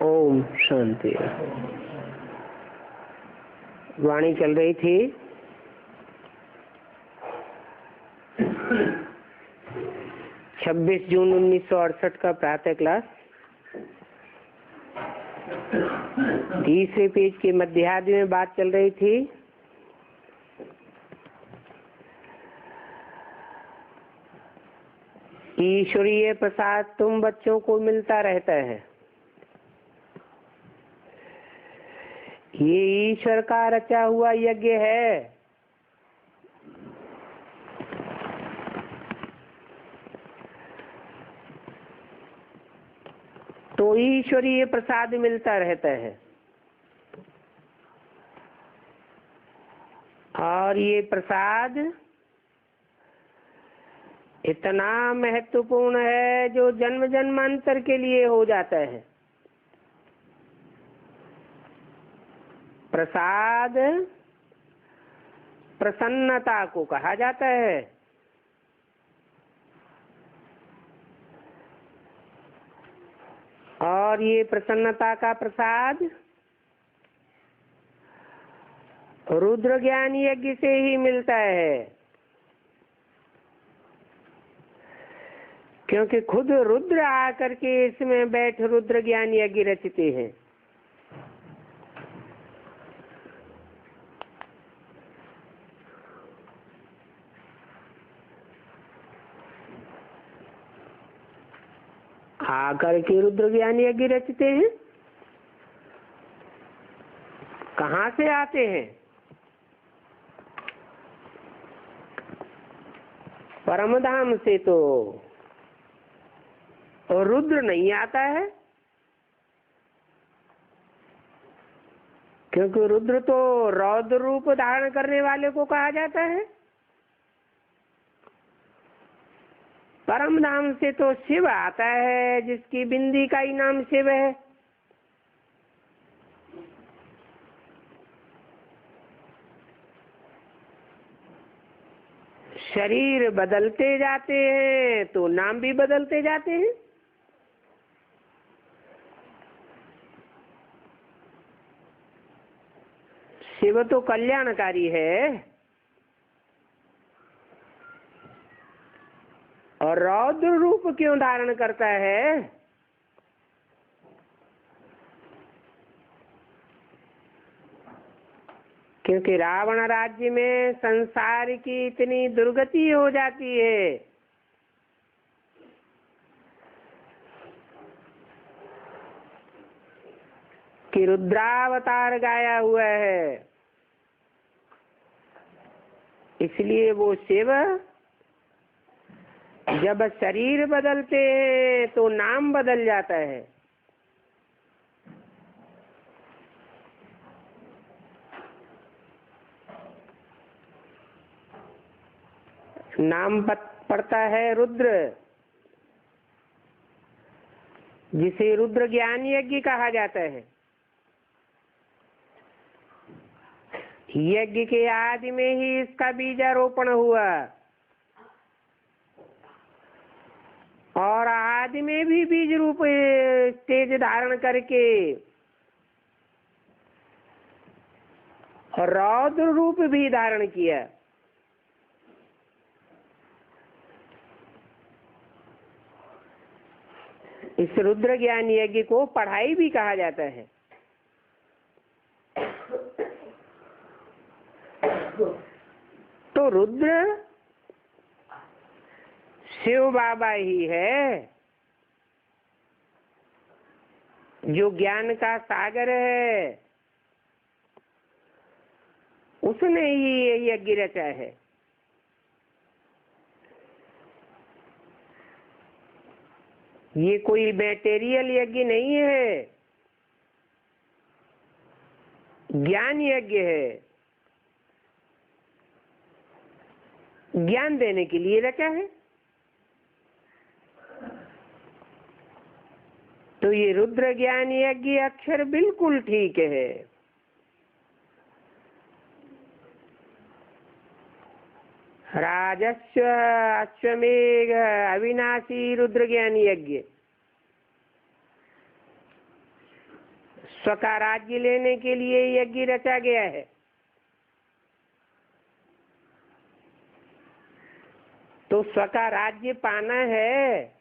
ओम शांति। वाणी चल रही थी 26 जून 1968 का प्रातः क्लास, तीसरे पेज के मध्यार्ध में बात चल रही थी ईश्वरीय प्रसाद तुम बच्चों को मिलता रहता है। ये ईश्वर का रचा हुआ यज्ञ है। तो ईश्वरीय प्रसाद मिलता रहता है और ये प्रसाद इतना महत्वपूर्ण है जो जन्म जन्मांतर के लिए हो जाता है। प्रसाद प्रसन्नता को कहा जाता है। और ये प्रसन्नता का प्रसाद रुद्र ज्ञान यज्ञ से ही मिलता है, क्योंकि खुद रुद्र आकर के इसमें बैठ रुद्र ज्ञान यज्ञ रचते हैं। आकर के रुद्र ज्ञान यज्ञ रचते हैं। कहाँ से आते हैं? परमधाम से तो और रुद्र नहीं आता है, क्योंकि रुद्र तो रौद्र रूप धारण करने वाले को कहा जाता है। परम धाम से तो शिव आता है, जिसकी बिंदी का ही नाम शिव है। शरीर बदलते जाते हैं तो नाम भी बदलते जाते हैं। शिव तो कल्याणकारी है और रौद्र रूप क्यों धारण करता है? क्योंकि रावण राज्य में संसार की इतनी दुर्गति हो जाती है कि रुद्रावतार गाया हुआ है। इसलिए वो शिव जब शरीर बदलते हैं तो नाम बदल जाता है। नाम पड़ता है रुद्र, जिसे रुद्र ज्ञान यज्ञ कहा जाता है। यज्ञ के आदि में ही इसका बीजारोपण हुआ और आदि में भी बीज रूप तेज धारण करके और रौद्र रूप भी धारण किया। इस रुद्र ज्ञान यज्ञ को पढ़ाई भी कहा जाता है। तो रुद्र शिव बाबा ही है, जो ज्ञान का सागर है। उसने ही ये यज्ञ रचा है। ये कोई मैटेरियल यज्ञ नहीं है, ज्ञान यज्ञ है। ज्ञान देने के लिए रचा है। तो ये रुद्र ज्ञान यज्ञ अक्षर बिल्कुल ठीक है। राजस्व अश्वमेघ अविनाशी रुद्र ज्ञान यज्ञ। स्व का राज्य लेने के लिए यज्ञ रचा गया है। तो स्व का राज्य पाना है,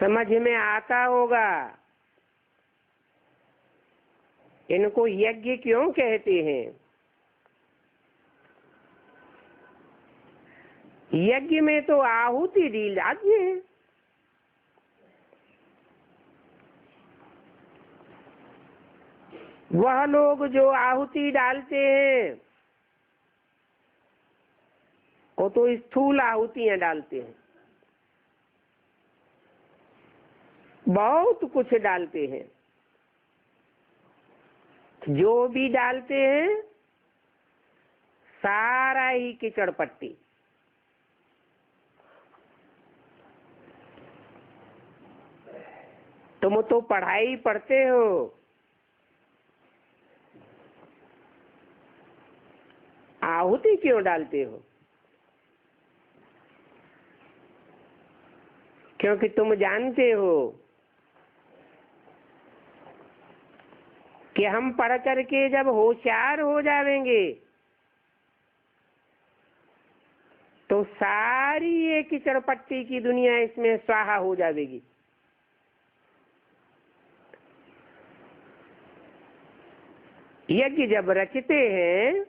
समझ में आता होगा इनको यज्ञ क्यों कहते हैं। यज्ञ में तो आहुति दी जाती है। वह लोग जो आहुति डालते हैं वो तो स्थूल आहुतियां डालते हैं, बहुत कुछ डालते हैं। जो भी डालते हैं सारा ही कीचड़ पट्टी। तुम तो पढ़ाई पढ़ते हो, आहुति क्यों डालते हो? क्योंकि तुम जानते हो कि हम पढ़ करके जब होशियार हो जाएंगे तो सारी ये कीचड़ पट्टी की दुनिया इसमें स्वाहा हो जाएगी। यज्ञ जब रचते हैं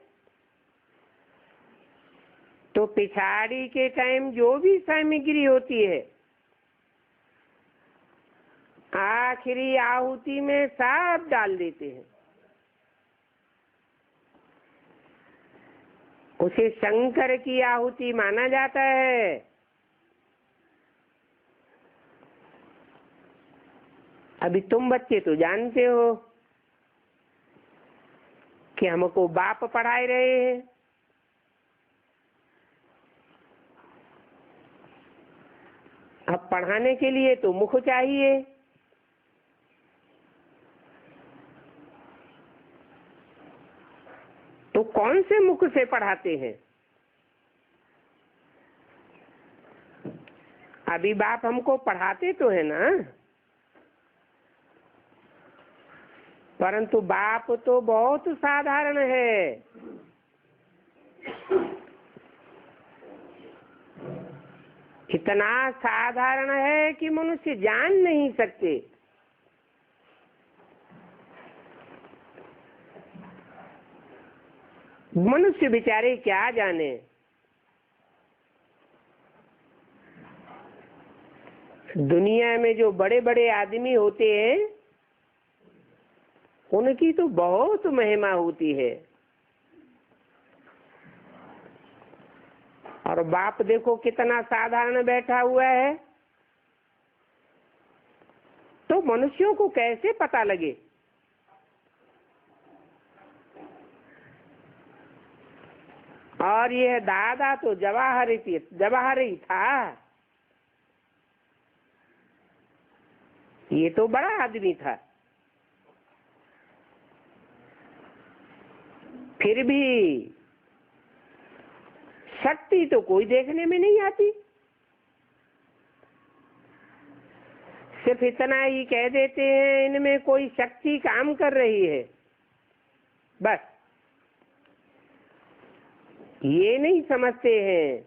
तो पिछाड़ी के टाइम जो भी सामग्री होती है आखिरी आहुति में सब डाल देते हैं। उसे शंकर की आहुति माना जाता है। अभी तुम बच्चे तो जानते हो कि हमको बाप पढ़ाए रहे हैं। अब पढ़ाने के लिए तो मुख चाहिए। तो कौन से मुख से पढ़ाते हैं? अभी बाप हमको पढ़ाते तो है ना, परंतु बाप तो बहुत साधारण है। इतना साधारण है कि मनुष्य जान नहीं सकते। मनुष्य बेचारे क्या जाने। दुनिया में जो बड़े बड़े आदमी होते हैं उनकी तो बहुत महिमा होती है, और बाप देखो कितना साधारण बैठा हुआ है। तो मनुष्यों को कैसे पता लगे? और यह दादा तो जवाहर ही था। ये तो बड़ा आदमी था, फिर भी शक्ति तो कोई देखने में नहीं आती। सिर्फ इतना ही कह देते हैं इनमें कोई शक्ति काम कर रही है, बस। ये नहीं समझते हैं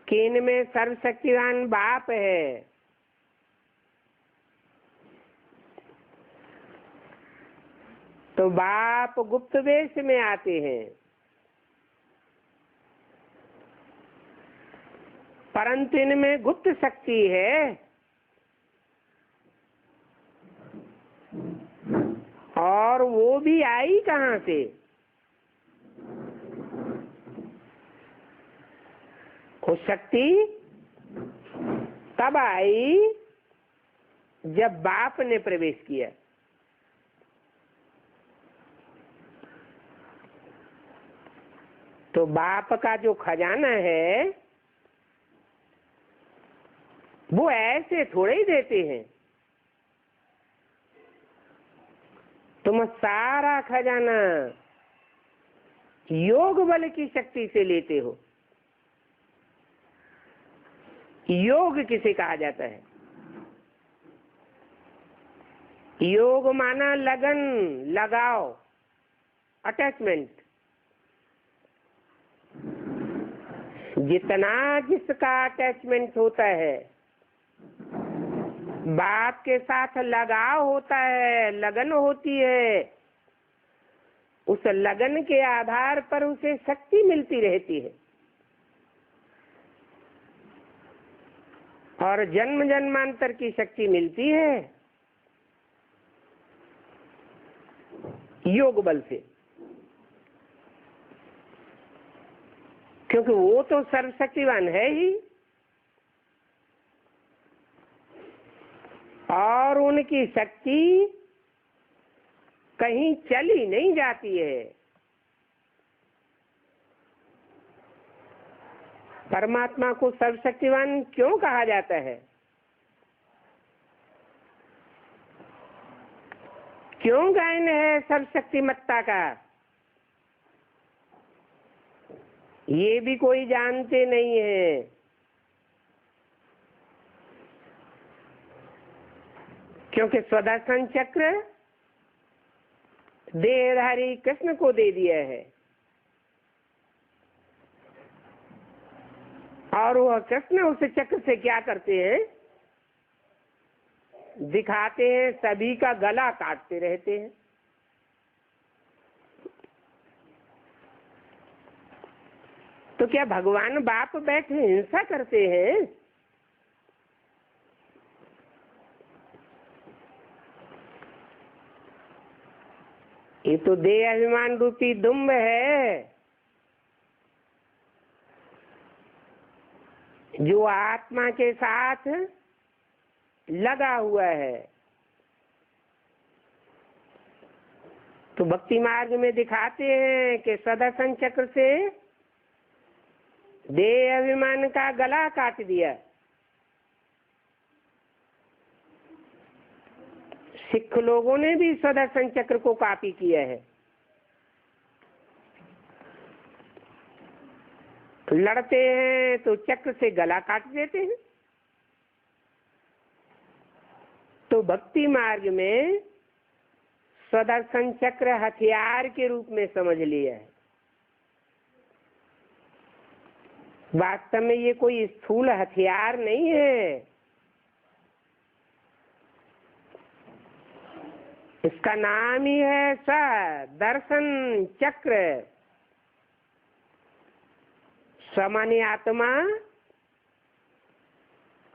कि इनमें सर्वशक्तिवान बाप है। तो बाप गुप्त वेश में आते हैं, परंतु इनमें गुप्त शक्ति है, और वो भी आई कहां से? वो शक्ति तब आई जब बाप ने प्रवेश किया। तो बाप का जो खजाना है वो ऐसे थोड़े ही देते हैं। तुम सारा खजाना योग बल की शक्ति से लेते हो। योग किसे कहा जाता है? योग माना लगन, लगाव, अटैचमेंट। जितना जिसका अटैचमेंट होता है, बाप के साथ लगाव होता है, लगन होती है, उस लगन के आधार पर उसे शक्ति मिलती रहती है और जन्म जन्मांतर की शक्ति मिलती है योग बल से, क्योंकि वो तो सर्वशक्तिवान है ही और उनकी शक्ति कहीं चली नहीं जाती है। परमात्मा को सर्वशक्तिवान क्यों कहा जाता है? क्यों गायन है सर्वशक्तिमत्ता का? ये भी कोई जानते नहीं है। क्योंकि स्वदर्शन चक्र देहधारी कृष्ण को दे दिया है और वह कृष्ण उस चक्र से क्या करते हैं? दिखाते हैं, सभी का गला काटते रहते हैं। तो क्या भगवान बाप बैठे हिंसा करते हैं? ये तो देह अभिमान रूपी दुम्ब है जो आत्मा के साथ लगा हुआ है। तो भक्ति मार्ग में दिखाते हैं कि सदर्शन चक्र से देह अभिमान का गला काट दिया। सिख लोगों ने भी सदर्शन चक्र को कॉपी किया है। लड़ते हैं तो चक्र से गला काट देते हैं। तो भक्ति मार्ग में सदर्शन चक्र हथियार के रूप में समझ लिया है। वास्तव में ये कोई स्थूल हथियार नहीं है। इसका नाम ही है सदर्शन चक्र। स माने आत्मा,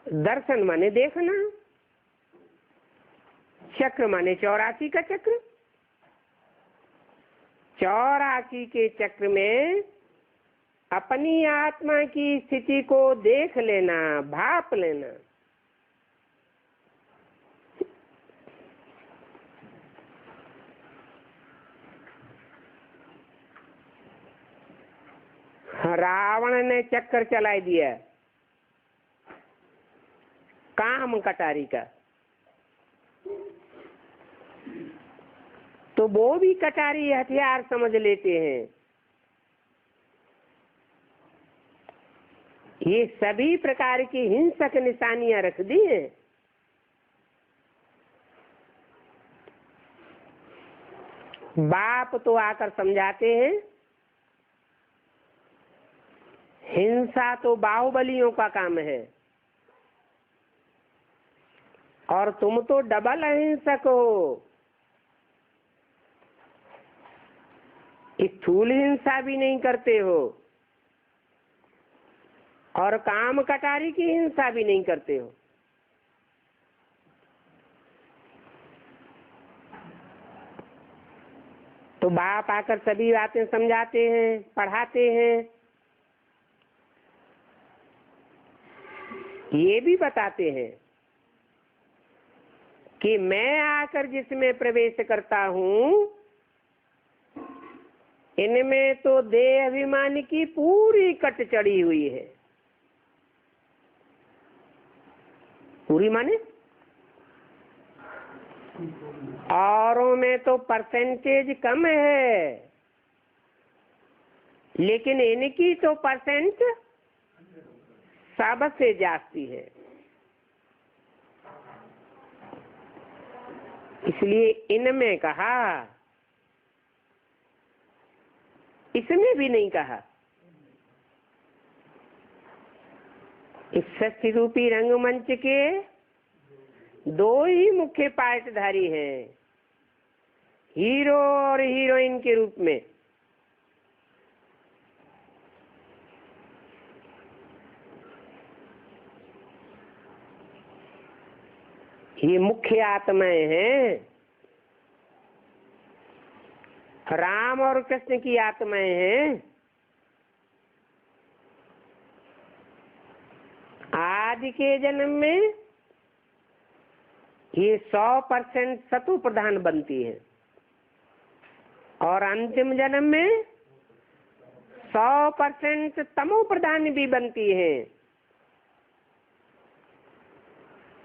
दर्शन माने देखना, चक्र माने 84 का चक्र। 84 के चक्र में अपनी आत्मा की स्थिति को देख लेना, भाप लेना। रावण ने चक्कर चला दिया काम कटारी का, तो वो भी कटारी हथियार समझ लेते हैं। ये सभी प्रकार की हिंसक निशानियां रख दी हैं। बाप तो आकर समझाते हैं, हिंसा तो बाहुबलियों का काम है और तुम तो डबल अहिंसक हो। स्थूल हिंसा भी नहीं करते हो और काम कटारी की हिंसा भी नहीं करते हो। तो बाप आकर सभी बातें समझाते हैं, पढ़ाते हैं। ये भी बताते हैं कि मैं आकर जिसमें प्रवेश करता हूं, इनमें तो देह अभिमान की पूरी कट चढ़ी हुई है। पूरी माने औरों में तो परसेंटेज कम है, लेकिन इनकी तो परसेंट सबसे जास्ती है। इसलिए इनमें कहा, इसमें भी नहीं कहा। इस सृष्टि रूपी रंगमंच के दो ही मुख्य पार्टधारी हैं, हीरो और हीरोइन के रूप में। ये मुख्य आत्माएं हैं, राम और कृष्ण की आत्माएं हैं। आज के जन्म में ये 100% सतु प्रधान बनती है और अंतिम जन्म में 100% तमो प्रधान भी बनती है।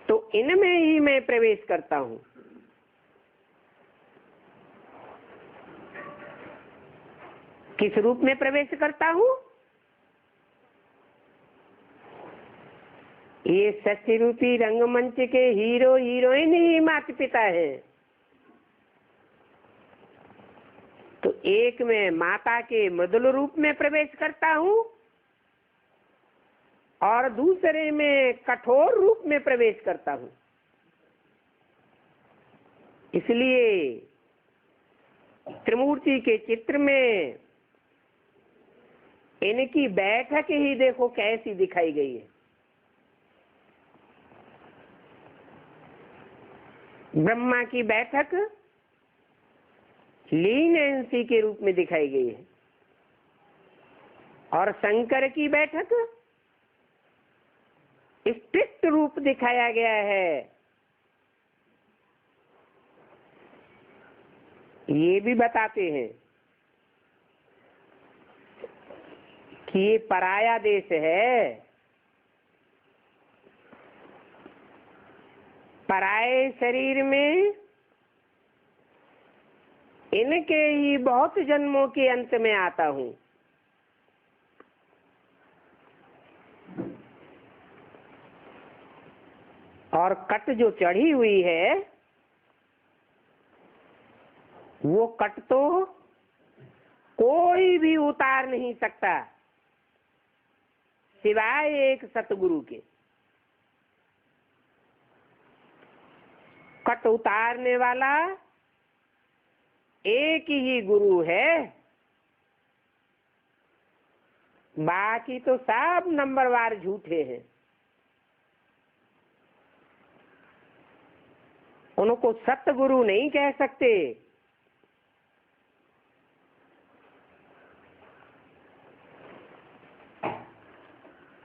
तो इनमें ही मैं प्रवेश करता हूं। किस रूप में प्रवेश करता हूं? ये सृष्टि रूपी रंगमंच के हीरो हीरोइन ही माता पिता है। तो एक में माता के मृदुल रूप में प्रवेश करता हूं और दूसरे में कठोर रूप में प्रवेश करता हूं। इसलिए त्रिमूर्ति के चित्र में इनकी बैठक ही देखो कैसी दिखाई गई है। ब्रह्मा की बैठक लीनेंसी के रूप में दिखाई गई है और शंकर की बैठक स्ट्रिक्ट रूप दिखाया गया है। ये भी बताते हैं कि ये पराया देश है, पराये शरीर में इनके ही बहुत जन्मों के अंत में आता हूं। और कट जो चढ़ी हुई है वो कट तो कोई भी उतार नहीं सकता सिवाय एक सतगुरु के। कट उतारने वाला एक ही गुरु है, बाकी तो सब नंबरवार झूठे हैं। उनको सतगुरु नहीं कह सकते।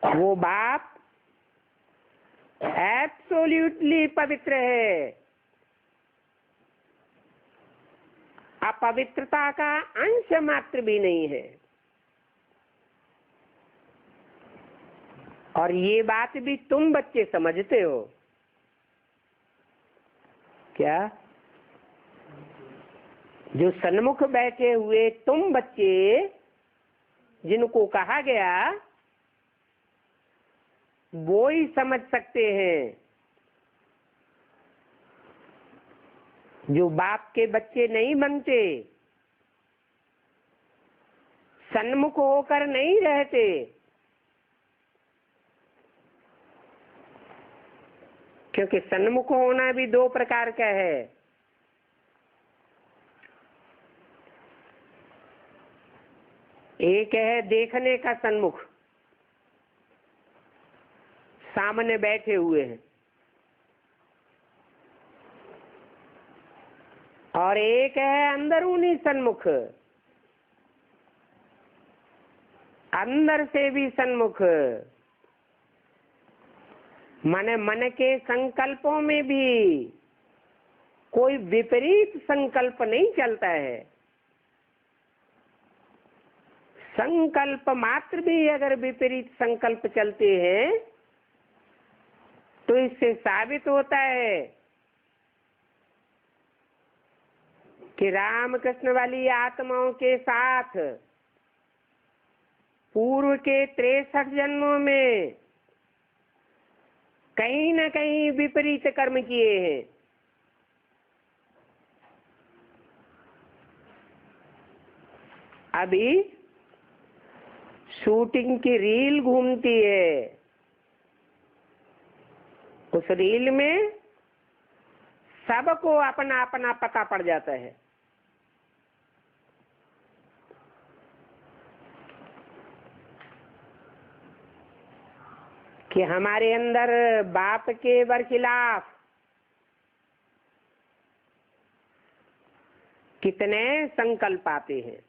वो बाप एब्सोल्युटली पवित्र है, अपवित्रता का अंश मात्र भी नहीं है। और ये बात भी तुम बच्चे समझते हो क्या? जो सन्मुख बैठे हुए तुम बच्चे, जिनको कहा गया, वो ही समझ सकते हैं। जो बाप के बच्चे नहीं बनते, सन्मुख होकर नहीं रहते, क्योंकि सन्मुख होना भी दो प्रकार का है। एक है देखने का सन्मुख, सामने बैठे हुए हैं, और एक है अंदरूनी सन्मुख, अंदर से भी सन्मुख। मन के संकल्पों में भी कोई विपरीत संकल्प नहीं चलता है। संकल्प मात्र भी अगर विपरीत संकल्प चलते हैं तो इससे साबित होता है कि रामकृष्ण वाली आत्माओं के साथ पूर्व के 63 जन्मों में कहीं न कहीं विपरीत कर्म किए हैं। अभी शूटिंग की रील घूमती है, उस रील में सबको अपना अपना पता पड़ जाता है। कि हमारे अंदर बाप के बरखिलाफ कितने संकल्प आते हैं।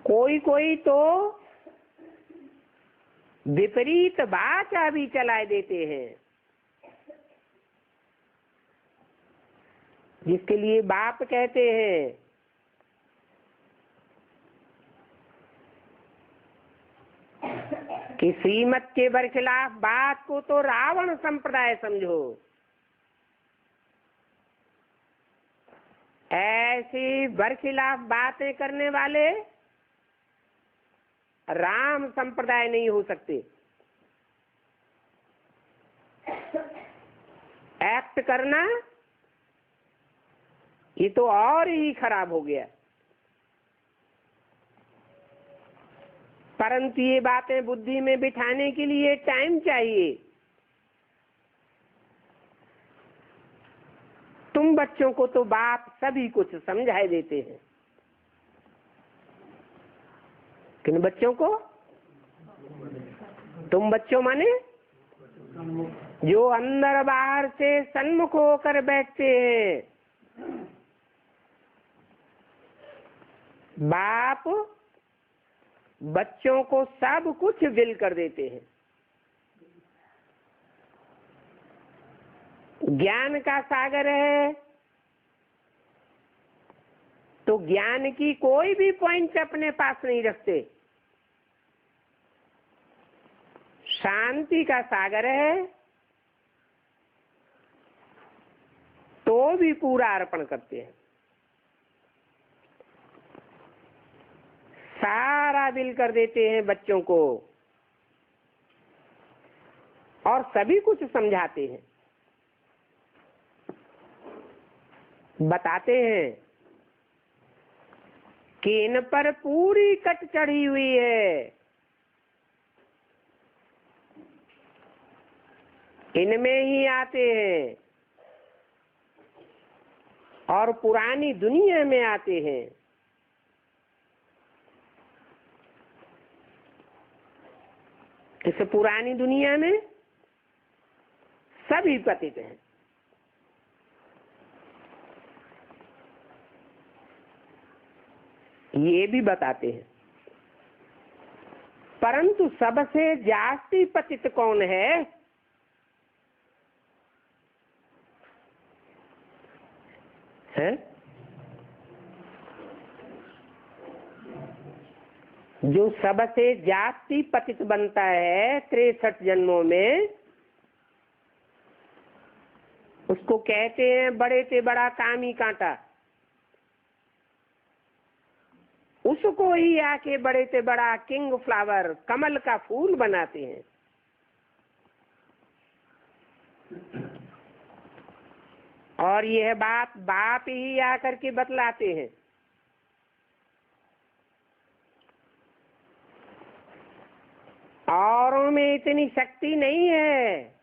कोई कोई तो विपरीत वाचा भी चला देते हैं, जिसके लिए बाप कहते हैं कि श्रीमत के बरखिलाफ बात को तो रावण संप्रदाय समझो। ऐसी बरखिलाफ बातें करने वाले राम संप्रदाय नहीं हो सकते। एक्ट करना ये तो और ही खराब हो गया। परंतु ये बातें बुद्धि में बिठाने के लिए टाइम चाहिए। तुम बच्चों को तो बाप सभी कुछ समझाए देते हैं, किन बच्चों को? तुम बच्चों माने जो अंदर बाहर से सन्मुख होकर बैठते हैं। बाप बच्चों को सब कुछ विल कर देते हैं। ज्ञान का सागर है तो ज्ञान की कोई भी पॉइंट अपने पास नहीं रखते। शांति का सागर है तो भी पूरा अर्पण करते हैं। सारा विल कर देते हैं बच्चों को और सभी कुछ समझाते हैं, बताते हैं कि इन पर पूरी कट चढ़ी हुई है, इनमें ही आते हैं और पुरानी दुनिया में आते हैं। इस पुरानी दुनिया में सभी पतित हैं। ये भी बताते हैं। परंतु सबसे जास्ती पतित कौन है? है जो सबसे जास्ती पतित बनता है 63 जन्मों में, उसको कहते हैं बड़े से बड़ा कामी कांटा। उसको ही आके बड़े से बड़ा किंग फ्लावर, कमल का फूल बनाते हैं। और यह बात बाप ही आकर के बतलाते हैं। औरों में इतनी शक्ति नहीं है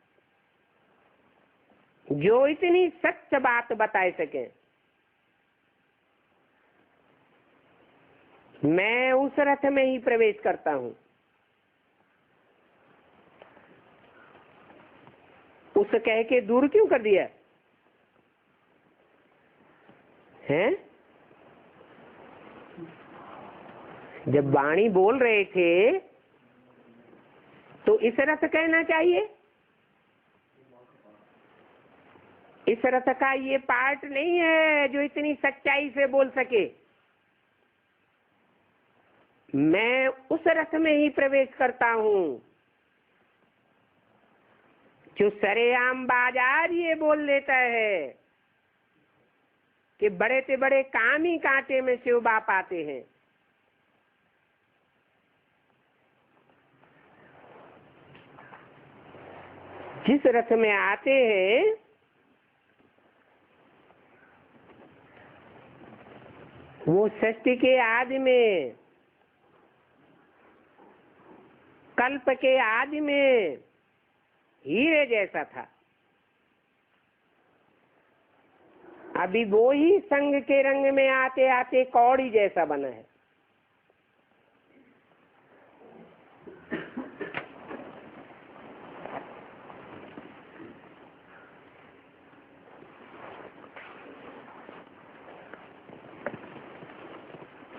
जो इतनी सच बात बता सके। मैं उस रथ में ही प्रवेश करता हूं। उस कह के दूर क्यों कर दिया है? जब वाणी बोल रहे थे तो इस रथ कहना चाहिए। इस रथ का ये पार्ट नहीं है जो इतनी सच्चाई से बोल सके। मैं उस रथ में ही प्रवेश करता हूं जो सरेआम बाजार ये बोल लेता है कि बड़े से बड़े कामी कांटे में शिव बाप आते हैं। जिस रथ में आते हैं वो सृष्टि के आदि में, कल्प के आदि में हीरे जैसा था। अभी वो ही संग के रंग में आते आते कौड़ी जैसा बना है।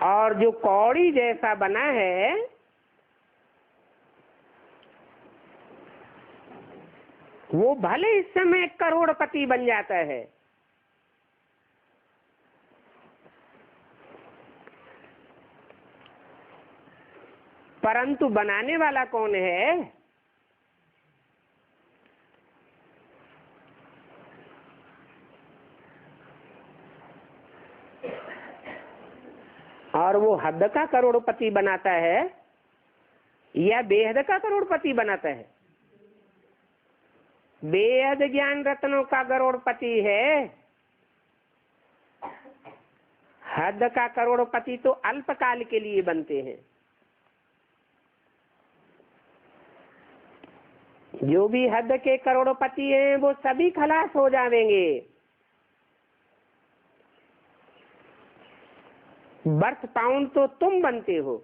और जो कौड़ी जैसा बना है वो भले इस समय करोड़पति बन जाता है, परंतु बनाने वाला कौन है? और वो हद का करोड़पति बनाता है या बेहद का करोड़पति बनाता है? बेहद ज्ञान रत्नों का करोड़पति है। हद का करोड़पति तो अल्पकाल के लिए बनते हैं। जो भी हद के करोड़पति हैं वो सभी खलास हो जाएंगे। बर्थ पाउंड तो तुम बनते हो।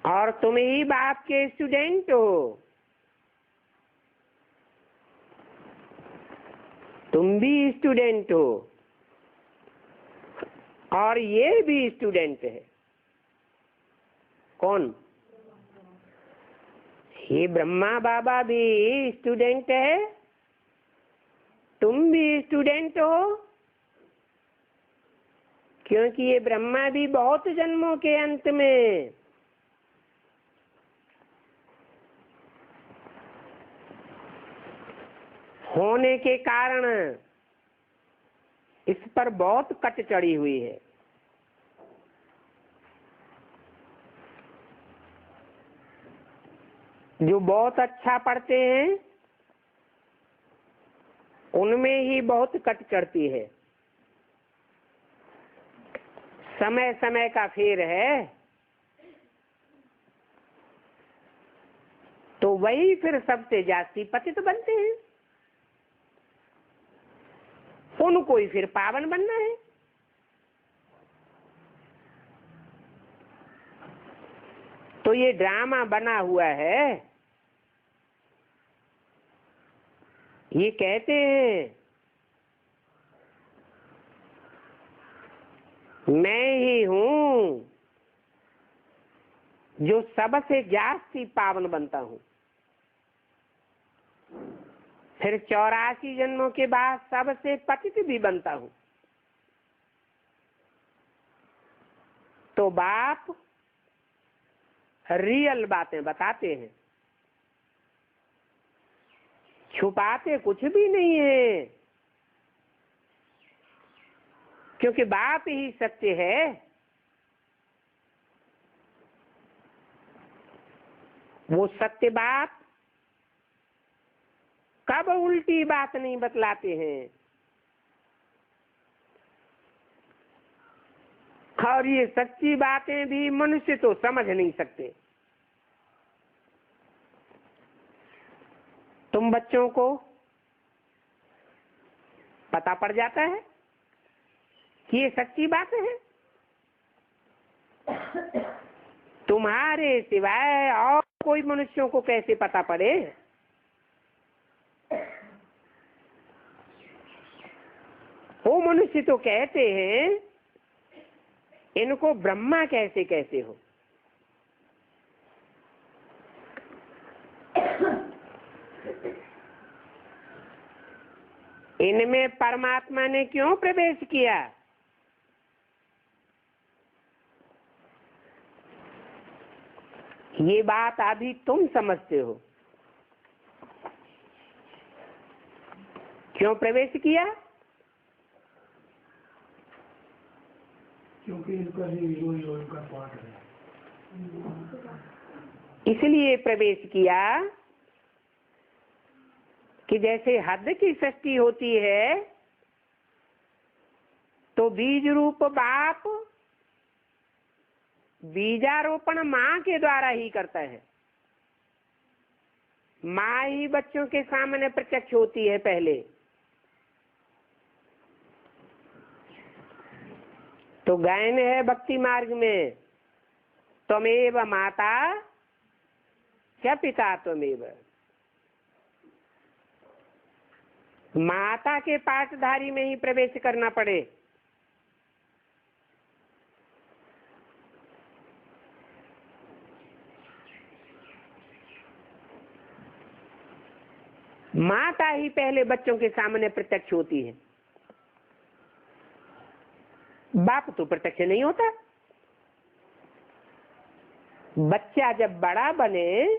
और तुम ही बाप के स्टूडेंट हो। तुम भी स्टूडेंट हो और ये भी स्टूडेंट है। कौन? ये ब्रह्मा बाबा भी स्टूडेंट है, तुम भी स्टूडेंट हो, क्योंकि ये ब्रह्मा भी बहुत जन्मों के अंत में होने के कारण इस पर बहुत कट चढ़ी हुई है। जो बहुत अच्छा पढ़ते हैं उनमें ही बहुत कट चढ़ती है। समय समय का फेर है, तो वही फिर सबसे जास्ती पतित बनते हैं। उनको ही फिर पावन बनना है। तो ये ड्रामा बना हुआ है। ये कहते हैं मैं ही हूं जो सबसे जास्ती पावन बनता हूं। फिर 84 जन्मों के बाद सबसे पतित भी बनता हूं। तो बाप रियल बातें बताते हैं, छुपाते कुछ भी नहीं है, क्योंकि बाप ही सत्य है। वो सत्य बाप कब उल्टी बात नहीं बतलाते हैं। और ये सच्ची बातें भी मनुष्य तो समझ नहीं सकते। तुम बच्चों को पता पड़ जाता है कि ये सच्ची बात है। तुम्हारे सिवाय और कोई मनुष्यों को कैसे पता पड़े? वो मनुष्य तो कहते हैं इनको ब्रह्मा कैसे कैसे हो। इनमें परमात्मा ने क्यों प्रवेश किया? ये बात अभी तुम समझते हो। क्यों प्रवेश किया? क्योंकि इनका ही इनका पाठ है। इसलिए प्रवेश किया कि जैसे हद की सृष्टि होती है तो बीज रूप बाप बीजारोपण माँ के द्वारा ही करता है। माँ ही बच्चों के सामने प्रत्यक्ष होती है पहले। तो गायन है भक्ति मार्ग में, त्वमेव माता क्या पिता त्वमेव। माता के पाठधारी में ही प्रवेश करना पड़े। माता ही पहले बच्चों के सामने प्रत्यक्ष होती है, बाप तो प्रत्यक्ष नहीं होता। बच्चा जब बड़ा बने,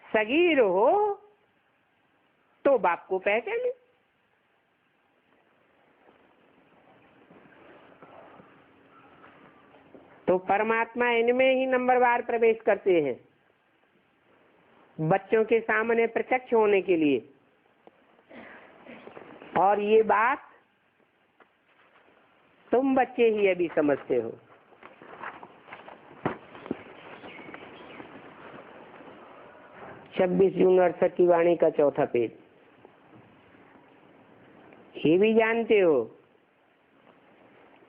सगीर हो, तो बाप को पहचाने। तो परमात्मा इनमें ही नंबरवार प्रवेश करते हैं बच्चों के सामने प्रत्यक्ष होने के लिए। और ये बात तुम बच्चे ही अभी समझते हो। छब्बीस जून 68 की वाणी का चौथा पेज। ये भी जानते हो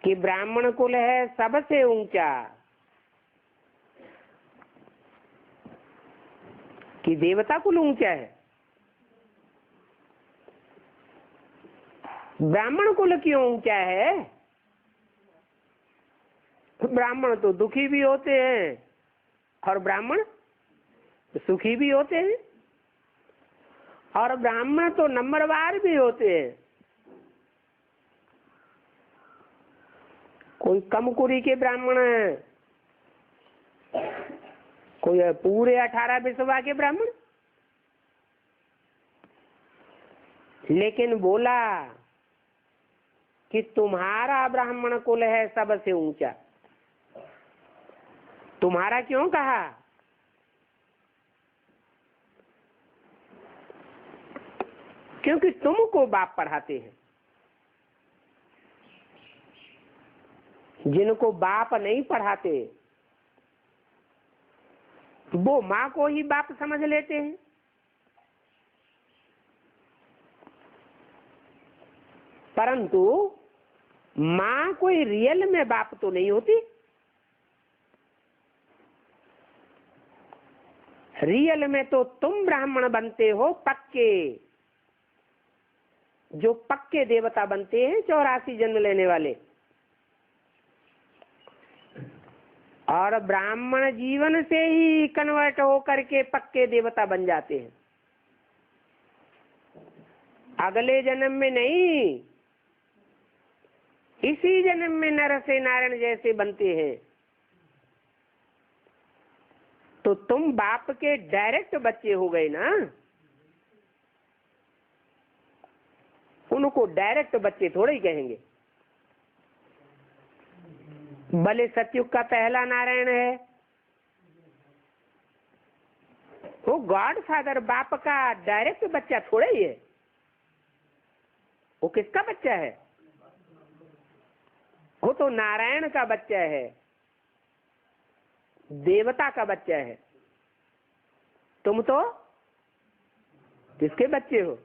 कि ब्राह्मण कुल है सबसे ऊंचा, कि देवता कुल ऊंचा है। ब्राह्मण कुल क्यों ऊंचा है? ब्राह्मण तो दुखी भी होते हैं और ब्राह्मण सुखी भी होते हैं, और ब्राह्मण तो नंबरवार भी होते हैं। कोई कम कुरी के ब्राह्मण है, कोई पूरे 18 विश्वा के ब्राह्मण। लेकिन बोला कि तुम्हारा ब्राह्मण कुल है सबसे ऊंचा। तुम्हारा क्यों कहा? क्योंकि तुमको बाप पढ़ाते हैं। जिनको बाप नहीं पढ़ाते वो माँ को ही बाप समझ लेते हैं। परंतु माँ कोई रियल में बाप तो नहीं होती। रियल में तो तुम ब्राह्मण बनते हो पक्के, जो पक्के देवता बनते हैं 84 जन्म लेने वाले। और ब्राह्मण जीवन से ही कन्वर्ट होकर के पक्के देवता बन जाते हैं। अगले जन्म में नहीं, इसी जन्म में नर से नारायण जैसे बनते हैं। तो तुम बाप के डायरेक्ट बच्चे हो गए ना। उनको डायरेक्ट बच्चे थोड़े ही कहेंगे। भले सतयुग का पहला नारायण है, वो गॉड फादर बाप का डायरेक्ट बच्चा थोड़ा ही है। वो किसका बच्चा है? वो तो नारायण का बच्चा है, देवता का बच्चा है। तुम तो किसके बच्चे हो?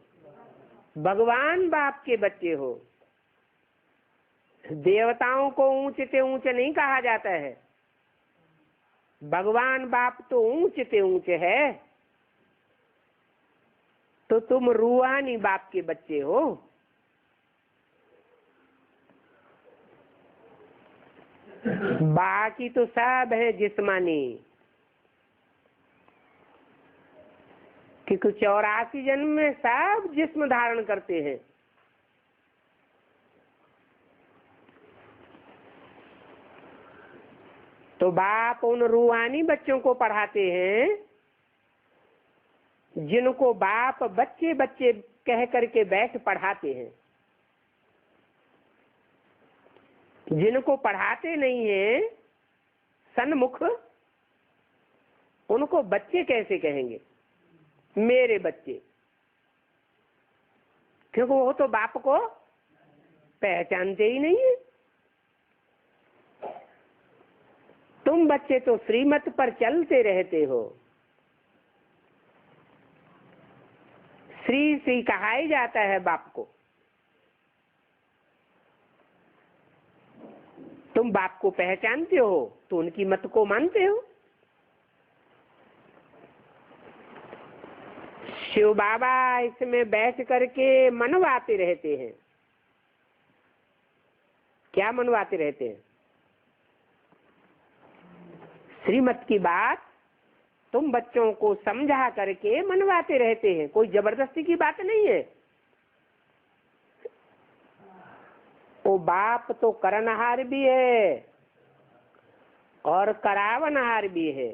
भगवान बाप के बच्चे हो। देवताओं को ऊंचे से ऊंचे नहीं कहा जाता है। भगवान बाप तो ऊंचे से ऊंचे है। तो तुम रूहानी बाप के बच्चे हो। बाकी तो सब है जिस्मानी, क्योंकि 84 जन्म में सब जिस्म धारण करते हैं। तो बाप उन रूहानी बच्चों को पढ़ाते हैं जिनको बाप बच्चे बच्चे कह करके बैठ पढ़ाते हैं। जिनको पढ़ाते नहीं है सन्मुख, उनको बच्चे कैसे कहेंगे? मेरे बच्चे, क्योंकि वो तो बाप को पहचानते ही नहीं है। तुम बच्चे तो श्रीमत पर चलते रहते हो, श्री श्री कहा ही जाता है बाप को। तुम बाप को पहचानते हो तो उनकी मत को मानते हो। शिव बाबा इसमें बैठ करके मनवाते रहते हैं। क्या मनवाते रहते हैं? श्रीमत की बात तुम बच्चों को समझा करके मनवाते रहते हैं। कोई जबरदस्ती की बात नहीं है। वो बाप तो करनहार भी है और करावनहार भी है।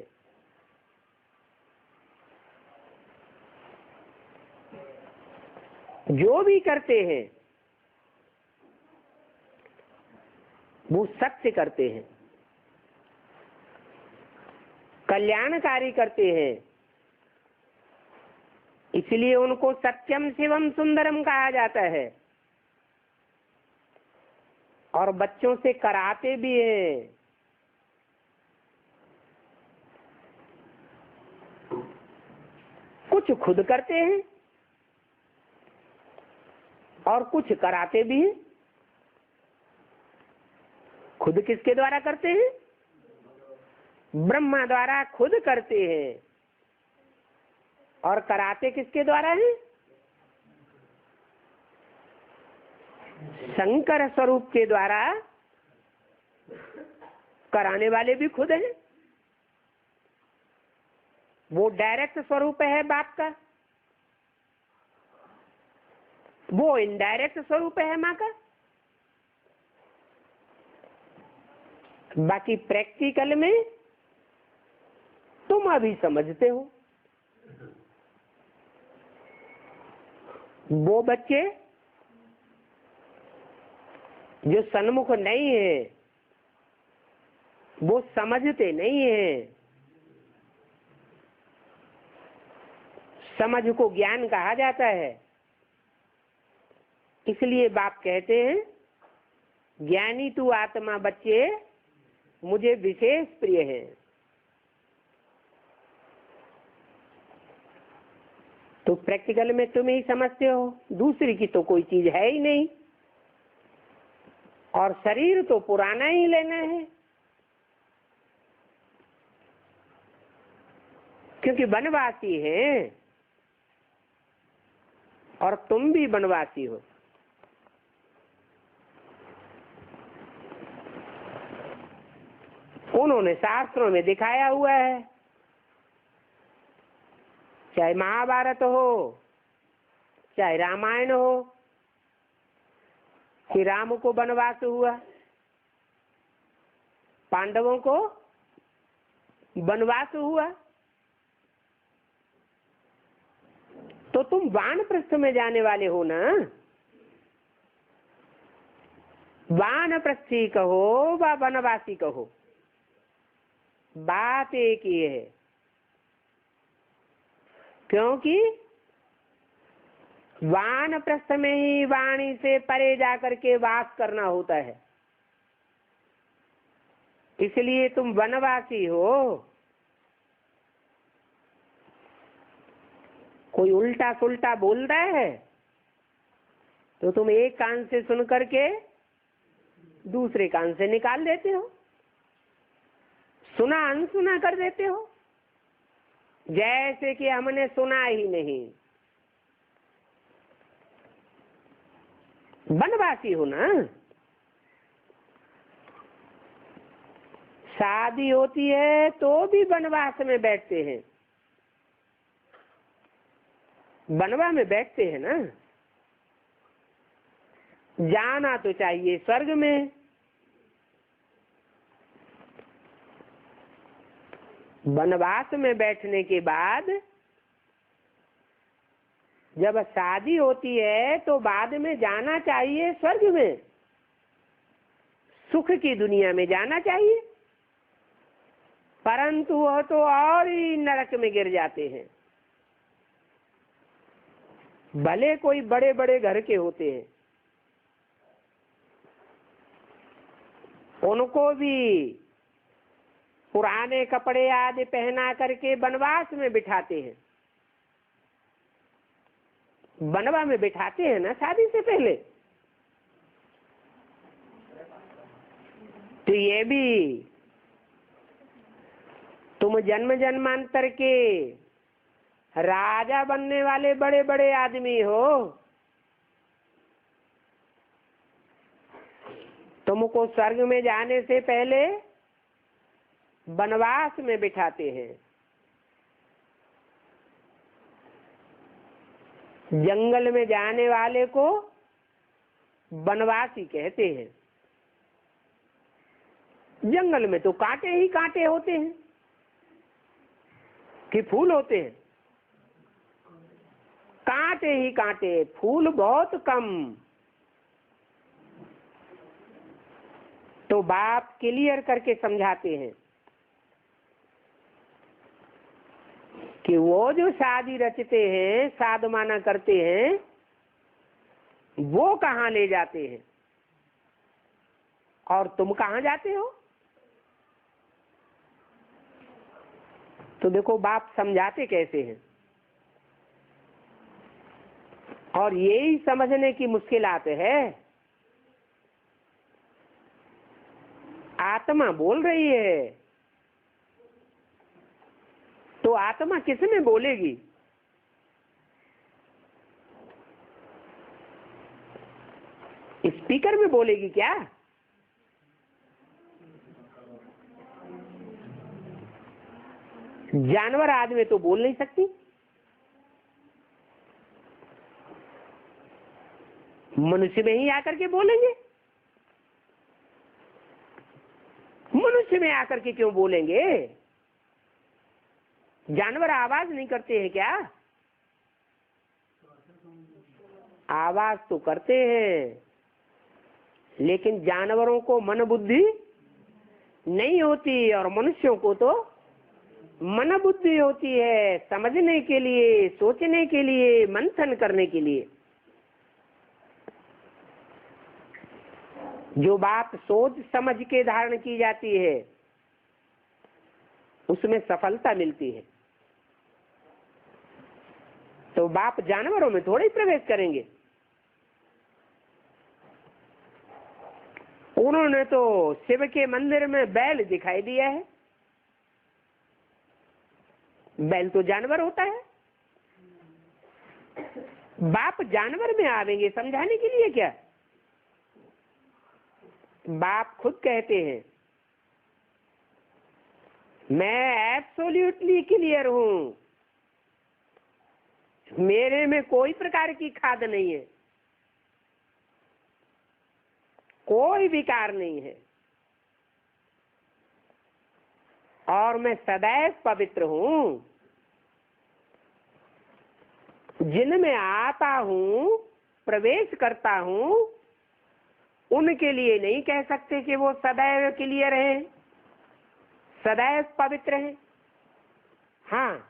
जो भी करते हैं वो सत्य करते हैं, कल्याणकारी करते हैं। इसलिए उनको सत्यम शिवम सुंदरम कहा जाता है। और बच्चों से कराते भी हैं। कुछ खुद करते हैं और कुछ कराते भी हैं। खुद किसके द्वारा करते हैं? ब्रह्मा द्वारा खुद करते हैं। और कराते किसके द्वारा है? शंकर स्वरूप के द्वारा कराने वाले भी खुद हैं। वो डायरेक्ट स्वरूप है बाप का, वो इनडायरेक्ट स्वरूप है माँ का। बाकी प्रैक्टिकल में तुम अभी समझते हो। वो बच्चे जो सन्मुख नहीं है, वो समझते नहीं है। समझ को ज्ञान कहा जाता है। इसलिए बाप कहते हैं, ज्ञानी तू आत्मा बच्चे मुझे विशेष प्रिय है। तो प्रैक्टिकल में तुम ही समझते हो, दूसरी की तो कोई चीज है ही नहीं। और शरीर तो पुराना ही लेना है, क्योंकि वनवासी है और तुम भी वनवासी हो। उन्होंने शास्त्रों में दिखाया हुआ है, चाहे महाभारत हो चाहे रामायण हो, कि राम को वनवास हुआ, पांडवों को वनवास हुआ। तो तुम वानप्रस्थ में जाने वाले हो ना। वानप्रस्थी कहो व वनवासी कहो, बात एक ही है। क्योंकि वानप्रस्थ में ही वाणी से परे जाकर के वास करना होता है। इसलिए तुम वनवासी हो। कोई उल्टा सुल्टा बोल रहा है तो तुम एक कान से सुन करके दूसरे कान से निकाल देते हो, सुना अनसुना कर देते हो, जैसे कि हमने सुना ही नहीं। वनवासी हो ना। शादी होती है तो भी वनवास में बैठते हैं, वनवा में बैठते हैं ना। जाना तो चाहिए स्वर्ग में। वनवास में बैठने के बाद जब शादी होती है तो बाद में जाना चाहिए स्वर्ग में, सुख की दुनिया में जाना चाहिए। परंतु वह तो और ही नरक में गिर जाते हैं। भले कोई बड़े बड़े घर के होते हैं, उनको भी पुराने कपड़े आदि पहना करके वनवास में बिठाते हैं। बनवा में बिठाते हैं ना शादी से पहले। तो ये भी तुम जन्म जन्मांतर के राजा बनने वाले बड़े बड़े आदमी हो, तुमको स्वर्ग में जाने से पहले वनवास में बिठाते हैं। जंगल में जाने वाले को वनवासी कहते हैं। जंगल में तो कांटे ही कांटे होते हैं कि फूल होते हैं? कांटे ही कांटे, फूल बहुत कम। तो बाप क्लियर करके समझाते हैं कि वो जो शादी रचते हैं, साधमाना करते हैं, वो कहाँ ले जाते हैं और तुम कहाँ जाते हो? तो देखो बाप समझाते कैसे हैं। और यही समझने की मुश्किलात है। आत्मा बोल रही है तो आत्मा किस में बोलेगी? स्पीकर में बोलेगी क्या? जानवर आदमी तो बोल नहीं सकती। मनुष्य में ही आकर के बोलेंगे। मनुष्य में आकर के क्यों बोलेंगे? जानवर आवाज नहीं करते हैं क्या? आवाज तो करते हैं, लेकिन जानवरों को मन बुद्धि नहीं होती और मनुष्यों को तो मन बुद्धि होती है, समझने के लिए, सोचने के लिए, मंथन करने के लिए। जो बात सोच समझ के धारण की जाती है उसमें सफलता मिलती है। तो बाप जानवरों में थोड़े ही प्रवेश करेंगे। उन्होंने तो शिव के मंदिर में बैल दिखाई दिया है। बैल तो जानवर होता है। बाप जानवर में आवेंगे समझाने के लिए क्या? बाप खुद कहते हैं मैं एब्सोल्युटली क्लियर हूं, मेरे में कोई प्रकार की खाद नहीं है, कोई विकार नहीं है, और मैं सदैव पवित्र हूं। जिनमें आता हूं, प्रवेश करता हूं, उनके लिए नहीं कह सकते कि वो सदैव क्लियर हैं, सदैव पवित्र हैं। हाँ,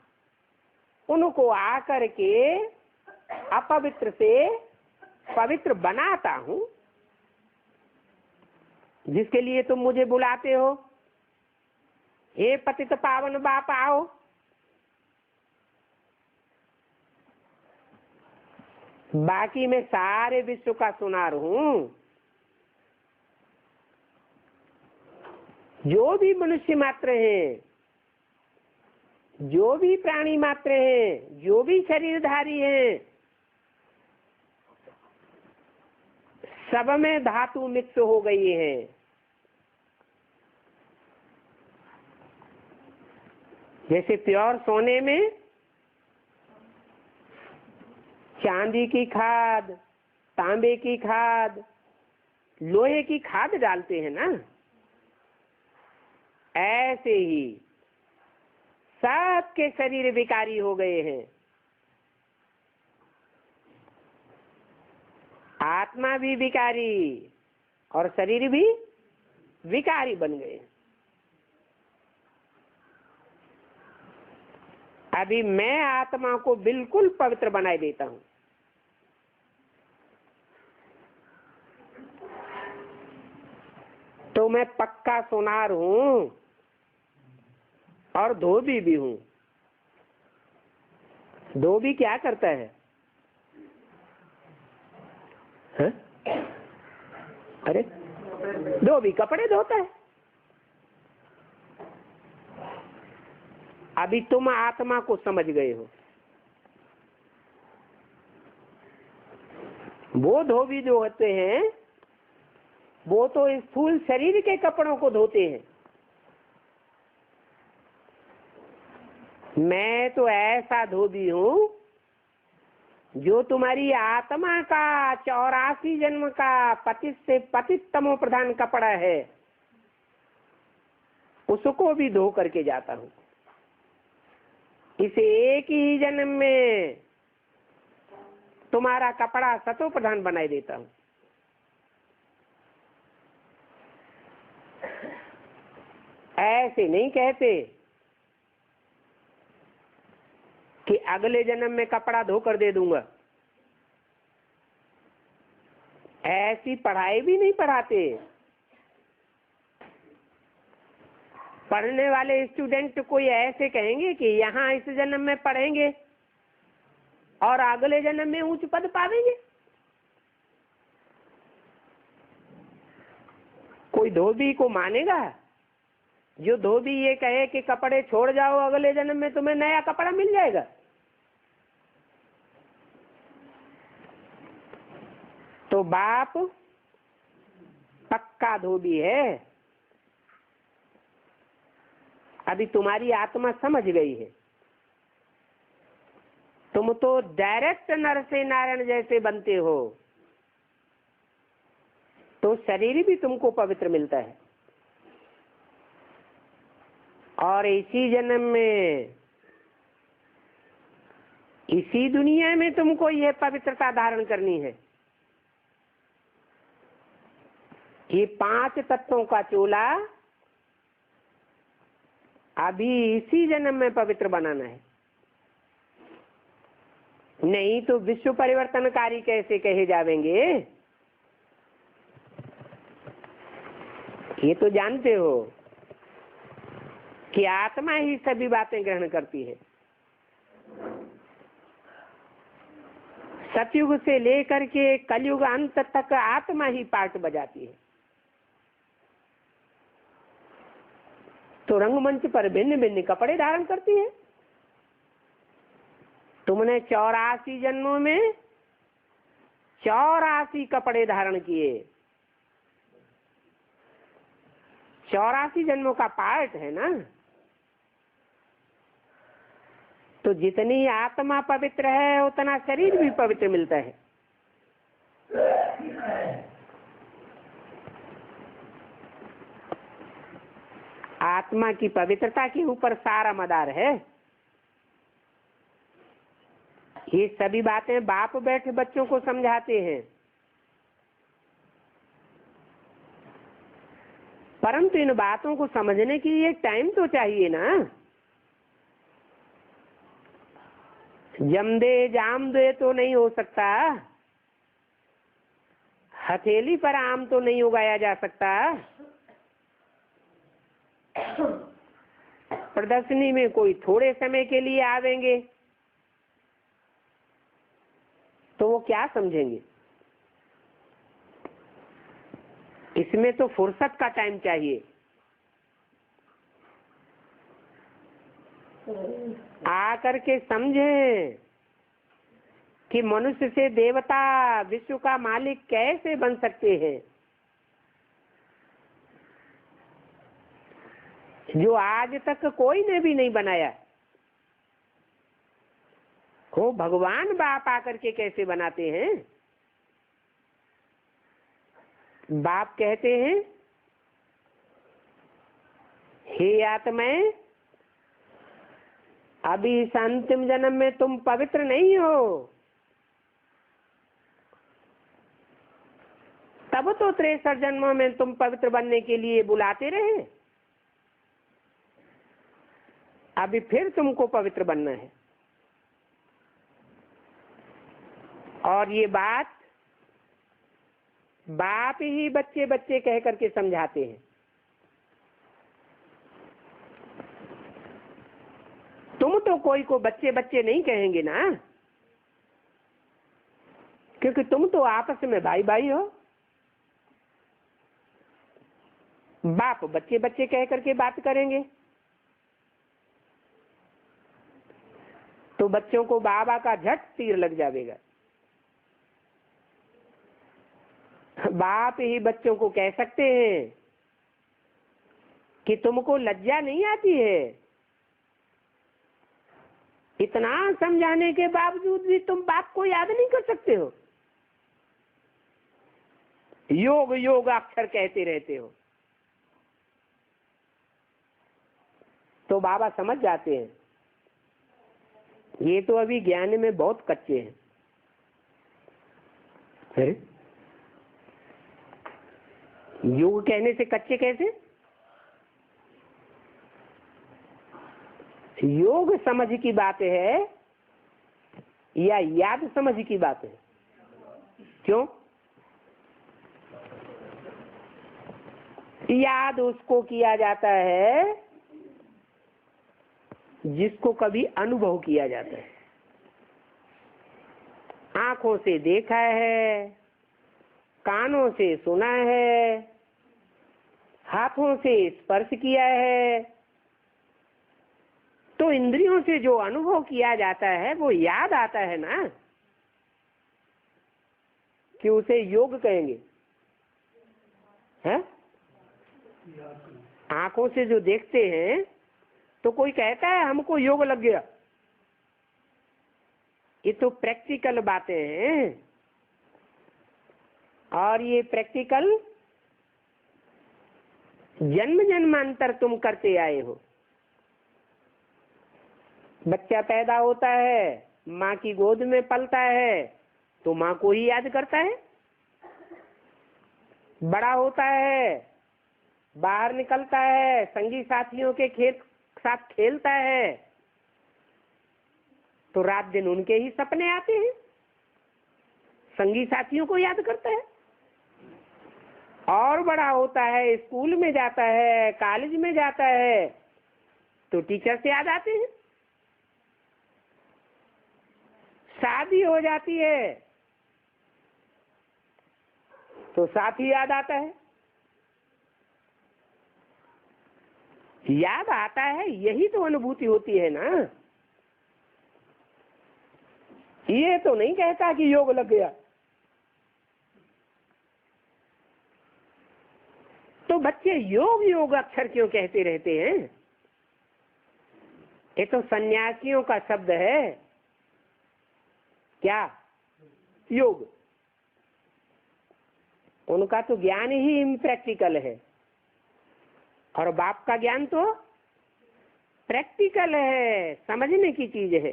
उनको आकर के अपवित्र से पवित्र बनाता हूं, जिसके लिए तुम मुझे बुलाते हो, हे पतित पावन बाप आओ। बाकी मैं सारे विश्व का सुनार हूं। जो भी मनुष्य मात्र हैं, जो भी प्राणी मात्र हैं, जो भी शरीरधारी हैं, सब में धातु मिक्स हो गई है। जैसे प्योर सोने में चांदी की खाद, तांबे की खाद, लोहे की खाद डालते हैं ना, ऐसे ही सबके शरीर विकारी हो गए हैं। आत्मा भी विकारी और शरीर भी विकारी बन गए। अभी मैं आत्मा को बिल्कुल पवित्र बनाए देता हूं। तो मैं पक्का सोनार हूं और धोबी भी हूं। धोबी क्या करता है? अरे धोबी कपड़े धोता है। अभी तुम आत्मा को समझ गए हो। वो धोबी जो होते हैं वो तो स्थूल शरीर के कपड़ों को धोते हैं। मैं तो ऐसा धोबी हूं जो तुम्हारी आत्मा का 84 जन्म का पतित से पतितमो प्रधान कपड़ा है, उसको भी धो करके जाता हूं। इस एक ही जन्म में तुम्हारा कपड़ा सतो प्रधान बनाए देता हूं। ऐसे नहीं कहते कि अगले जन्म में कपड़ा धोकर दे दूंगा। ऐसी पढ़ाई भी नहीं पढ़ाते। पढ़ने वाले स्टूडेंट कोई ऐसे कहेंगे कि यहाँ इस जन्म में पढ़ेंगे और अगले जन्म में उच्च पद पावेंगे? कोई धोबी को मानेगा जो धोबी ये कहे कि कपड़े छोड़ जाओ, अगले जन्म में तुम्हें नया कपड़ा मिल जाएगा? तो बाप पक्का धोबी है। अभी तुम्हारी आत्मा समझ गई है। तुम तो डायरेक्ट नर से नारायण जैसे बनते हो, तो शरीर भी तुमको पवित्र मिलता है। और इसी जन्म में, इसी दुनिया में तुमको यह पवित्रता धारण करनी है। ये 5 तत्वों का चोला अभी इसी जन्म में पवित्र बनाना है। नहीं तो विश्व परिवर्तनकारी कैसे कहे जावेंगे? ये तो जानते हो कि आत्मा ही सभी बातें ग्रहण करती है। सतयुग से लेकर के कलयुग अंत तक आत्मा ही पाठ बजाती है। तो रंगमंच पर भिन्न भिन्न कपड़े धारण करती है। तुमने 84 जन्मों में 84 कपड़े धारण किए। 84 जन्मों का पाठ है ना। तो जितनी आत्मा पवित्र है उतना शरीर भी पवित्र मिलता है। आत्मा की पवित्रता के ऊपर सारा मदार है। ये सभी बातें बाप बैठे बच्चों को समझाते हैं, परंतु इन बातों को समझने के लिए टाइम तो चाहिए ना। जम दे जाम दे तो नहीं हो सकता। हथेली पर आम तो नहीं उगाया जा सकता। प्रदर्शनी में कोई थोड़े समय के लिए आवेंगे तो वो क्या समझेंगे? इसमें तो फुर्सत का टाइम चाहिए। आकर के समझें कि मनुष्य से देवता, विश्व का मालिक कैसे बन सकते हैं, जो आज तक कोई ने भी नहीं बनाया। वो भगवान बाप आकर के कैसे बनाते हैं? बाप कहते हैं, हे आत्माएं, अभी इस अंतिम जन्म में तुम पवित्र नहीं हो, तब तो 63 जन्मों में तुम पवित्र बनने के लिए बुलाते रहे। अभी फिर तुमको पवित्र बनना है। और ये बात बाप ही बच्चे बच्चे कह करके समझाते हैं। तुम तो कोई को बच्चे बच्चे नहीं कहेंगे ना, क्योंकि तुम तो आपस में भाई भाई हो। बाप बच्चे बच्चे कह करके बात करेंगे तो बच्चों को बाबा का झट तीर लग जाएगा। बाप ही बच्चों को कह सकते हैं कि तुमको लज्जा नहीं आती है, इतना समझाने के बावजूद भी तुम बाप को याद नहीं कर सकते हो, योग योग अक्षर कहते रहते हो। तो बाबा समझ जाते हैं ये तो अभी ज्ञान में बहुत कच्चे हैं। योग कहने से कच्चे कैसे? योग समझ की बात है या याद समझ की बात है? क्यों? याद उसको किया जाता है जिसको कभी अनुभव किया जाता है। आंखों से देखा है, कानों से सुना है, हाथों से स्पर्श किया है, तो इंद्रियों से जो अनुभव किया जाता है वो याद आता है ना, कि उसे योग कहेंगे। है आंखों से जो देखते हैं तो कोई कहता है हमको योग लग गया, ये तो प्रैक्टिकल बातें हैं। और ये प्रैक्टिकल जन्म जन्मांतर तुम करते आए हो। बच्चा पैदा होता है, माँ की गोद में पलता है तो माँ को ही याद करता है। बड़ा होता है, बाहर निकलता है, संगी साथियों के साथ खेलता है तो रात दिन उनके ही सपने आते हैं, संगी साथियों को याद करता है। और बड़ा होता है, स्कूल में जाता है, कॉलेज में जाता है तो टीचर से याद आते हैं। शादी हो जाती है तो साथी याद आता है। याद आता है, यही तो अनुभूति होती है ना। ये तो नहीं कहता कि योग लग गया। तो बच्चे योग योग अक्षर क्यों कहते रहते हैं? ये तो सन्यासियों का शब्द है। क्या? योग। उनका तो ज्ञान ही इम्प्रैक्टिकल है और बाप का ज्ञान तो प्रैक्टिकल है, समझने की चीज है।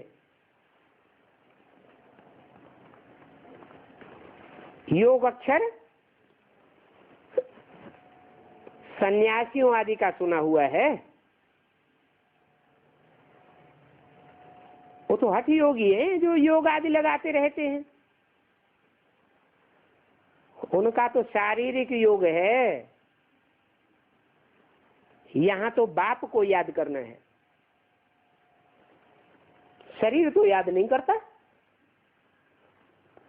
योग अक्षर सन्यासियों आदि का सुना हुआ है, वो तो हठ योगी है जो योग आदि लगाते रहते हैं। उनका तो शारीरिक योग है, यहाँ तो बाप को याद करना है। शरीर तो याद नहीं करता।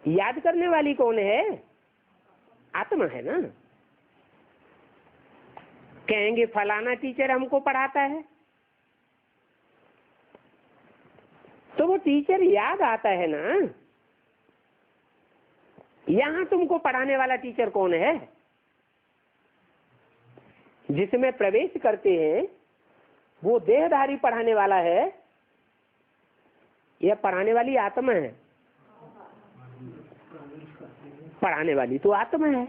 याद करने वाली कौन है? आत्मा है ना। कहेंगे फलाना टीचर हमको पढ़ाता है तो वो टीचर याद आता है ना। यहाँ तुमको पढ़ाने वाला टीचर कौन है? जिसमें प्रवेश करते हैं वो देहधारी पढ़ाने वाला है या पढ़ाने वाली आत्मा है? पढ़ाने वाली तो आत्मा है।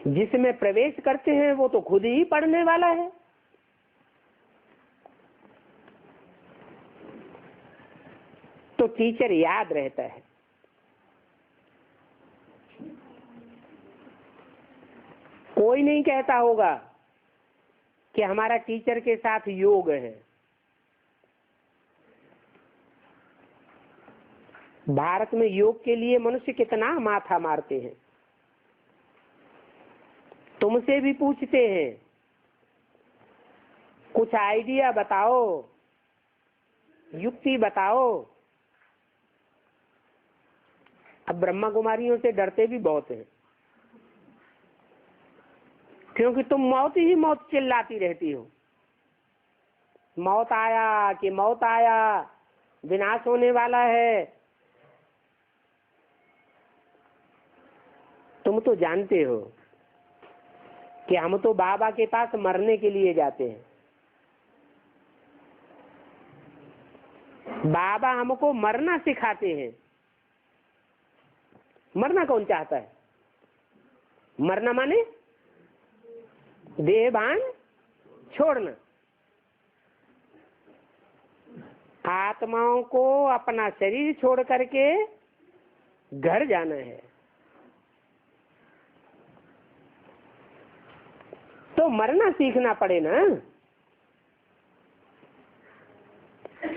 जिसमें प्रवेश करते हैं वो तो खुद ही पढ़ने वाला है। तो टीचर याद रहता है। कोई नहीं कहता होगा कि हमारा टीचर के साथ योग है। भारत में योग के लिए मनुष्य कितना माथा मारते हैं। तुमसे भी पूछते हैं कुछ आइडिया बताओ, युक्ति बताओ। अब ब्रह्मा कुमारियों से डरते भी बहुत हैं, क्योंकि तुम मौत ही मौत चिल्लाती रहती हो। मौत आया कि मौत आया, विनाश होने वाला है। तुम तो जानते हो कि हम तो बाबा के पास मरने के लिए जाते हैं। बाबा हमको मरना सिखाते हैं। मरना कौन चाहता है? मरना माने देह भान छोड़ना। आत्माओं को अपना शरीर छोड़ करके घर जाना है। तो मरना सीखना पड़े ना।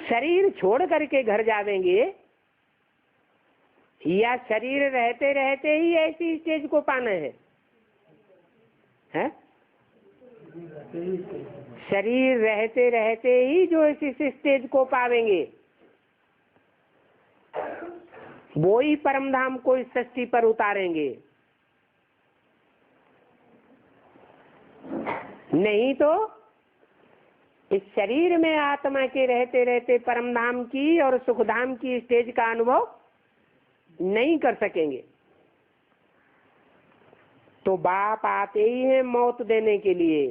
शरीर छोड़ करके घर जावेंगे या शरीर रहते रहते ही ऐसी स्टेज को पाना है? शरीर रहते रहते ही जो इस स्टेज को पावेंगे वो ही परम धाम को इस सृष्टि पर उतारेंगे। नहीं तो इस शरीर में आत्मा के रहते रहते परम धाम की और सुखधाम की स्टेज का अनुभव नहीं कर सकेंगे। तो बाप आते ही हैं मौत देने के लिए।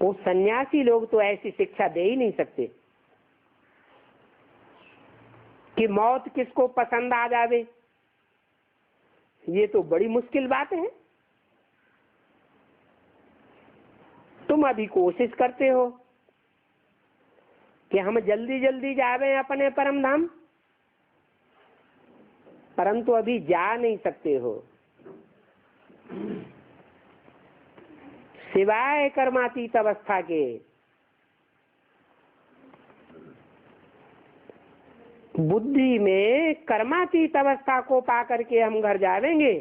वो सन्यासी लोग तो ऐसी शिक्षा दे ही नहीं सकते कि मौत किसको पसंद आ जावे। ये तो बड़ी मुश्किल बात है। तुम अभी कोशिश करते हो कि हम जल्दी जल्दी जावे अपने परम धाम, परंतु अभी जा नहीं सकते हो, सिवाय कर्मातीत अवस्था के। बुद्धि में कर्मातीत अवस्था को पा करके हम घर जावेंगे।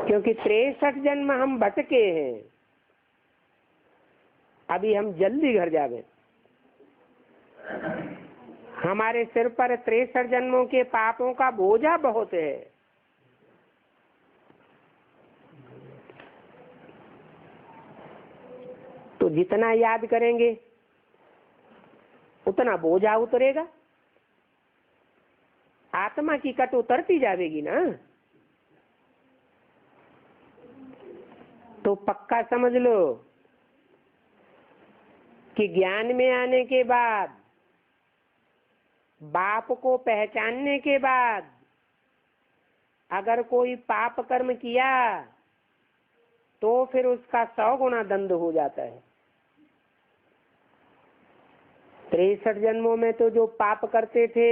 क्योंकि 63 जन्म हम भटके हैं, अभी हम जल्दी घर जावे। हमारे सिर पर 63 जन्मों के पापों का बोझा बहुत है। तो जितना याद करेंगे उतना बोझा उतरेगा। आत्मा की कट उतरती जाएगी ना। तो पक्का समझ लो कि ज्ञान में आने के बाद, बाप को पहचानने के बाद अगर कोई पाप कर्म किया तो फिर उसका 100 गुना दंड हो जाता है। 63 जन्मों में तो जो पाप करते थे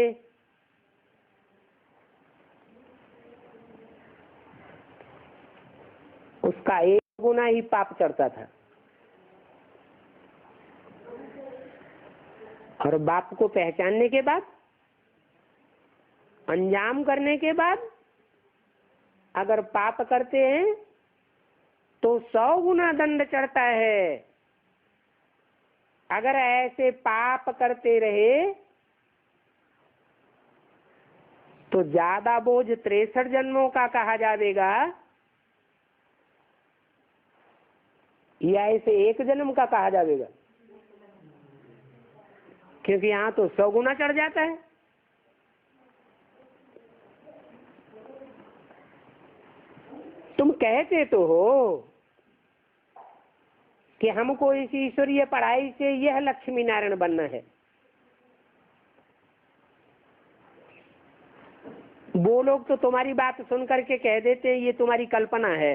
उसका 1 गुना ही पाप चढ़ता था। और बाप को पहचानने के बाद, अंजाम करने के बाद अगर पाप करते हैं तो 100 गुना दंड चढ़ता है। अगर ऐसे पाप करते रहे तो ज्यादा बोझ 63 जन्मों का कहा जाएगा या ऐसे 1 जन्म का कहा जाएगा? क्योंकि यहाँ तो 100 गुना चढ़ जाता है। तुम कहते तो हो कि हमको इस ईश्वरीय पढ़ाई से यह लक्ष्मी नारायण बनना है। वो लोग तो तुम्हारी बात सुन करके कह देते हैं ये तुम्हारी कल्पना है।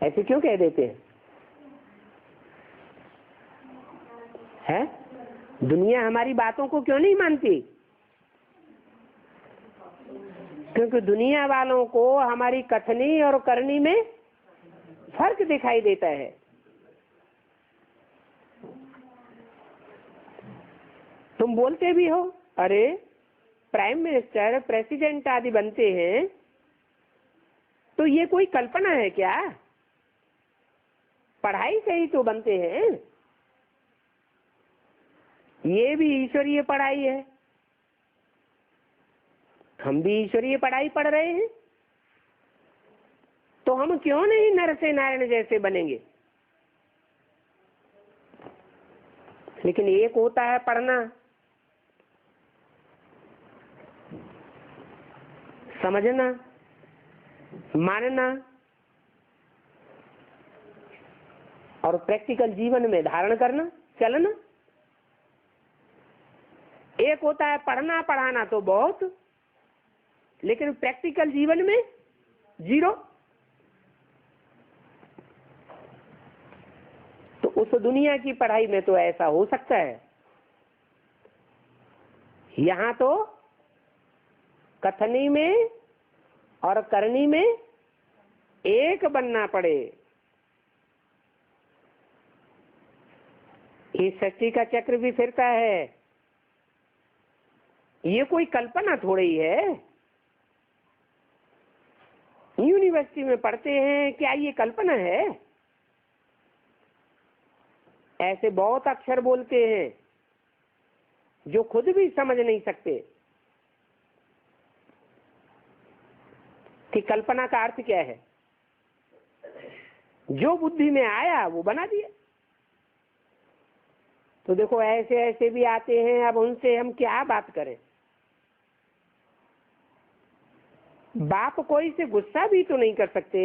ऐसे क्यों कह देते हैं? दुनिया हमारी बातों को क्यों नहीं मानती? क्योंकि दुनिया वालों को हमारी कथनी और करनी में फर्क दिखाई देता है। तुम बोलते भी हो अरे प्राइम मिनिस्टर प्रेसिडेंट आदि बनते हैं तो ये कोई कल्पना है क्या, पढ़ाई से ही तो बनते हैं, ये भी ईश्वरीय पढ़ाई है, हम भी ईश्वरीय पढ़ाई पढ़ रहे हैं, तो हम क्यों नहीं नर से नारायण जैसे बनेंगे। लेकिन एक होता है पढ़ना, समझना, मानना और प्रैक्टिकल जीवन में धारण करना, चलना। एक होता है पढ़ना पढ़ाना तो बहुत, लेकिन प्रैक्टिकल जीवन में जीरो। तो उस दुनिया की पढ़ाई में तो ऐसा हो सकता है, यहां तो कथनी में और करनी में एक बनना पड़े। इस सृष्टि का चक्र भी फिरता है, ये कोई कल्पना थोड़ी है। यूनिवर्सिटी में पढ़ते हैं, क्या ये कल्पना है? ऐसे बहुत अक्षर बोलते हैं जो खुद भी समझ नहीं सकते कि कल्पना का अर्थ क्या है। जो बुद्धि में आया वो बना दिया। तो देखो ऐसे ऐसे भी आते हैं, अब उनसे हम क्या बात करें। बाप कोई से गुस्सा भी तो नहीं कर सकते।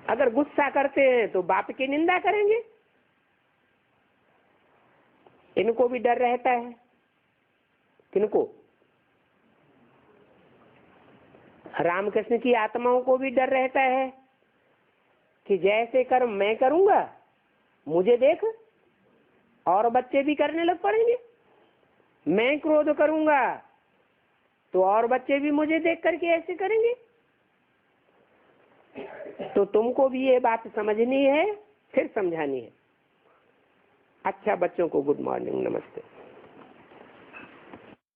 अगर गुस्सा करते हैं तो बाप की निंदा करेंगे। इनको भी डर रहता है। किनको? रामकृष्ण की आत्माओं को भी डर रहता है कि जैसे कर्म मैं करूंगा मुझे देख और बच्चे भी करने लग पड़ेंगे। मैं क्रोध करूंगा तो और बच्चे भी मुझे देख करके ऐसे करेंगे। तो तुमको भी ये बात समझनी है, फिर समझानी है। अच्छा बच्चों को गुड मॉर्निंग, नमस्ते।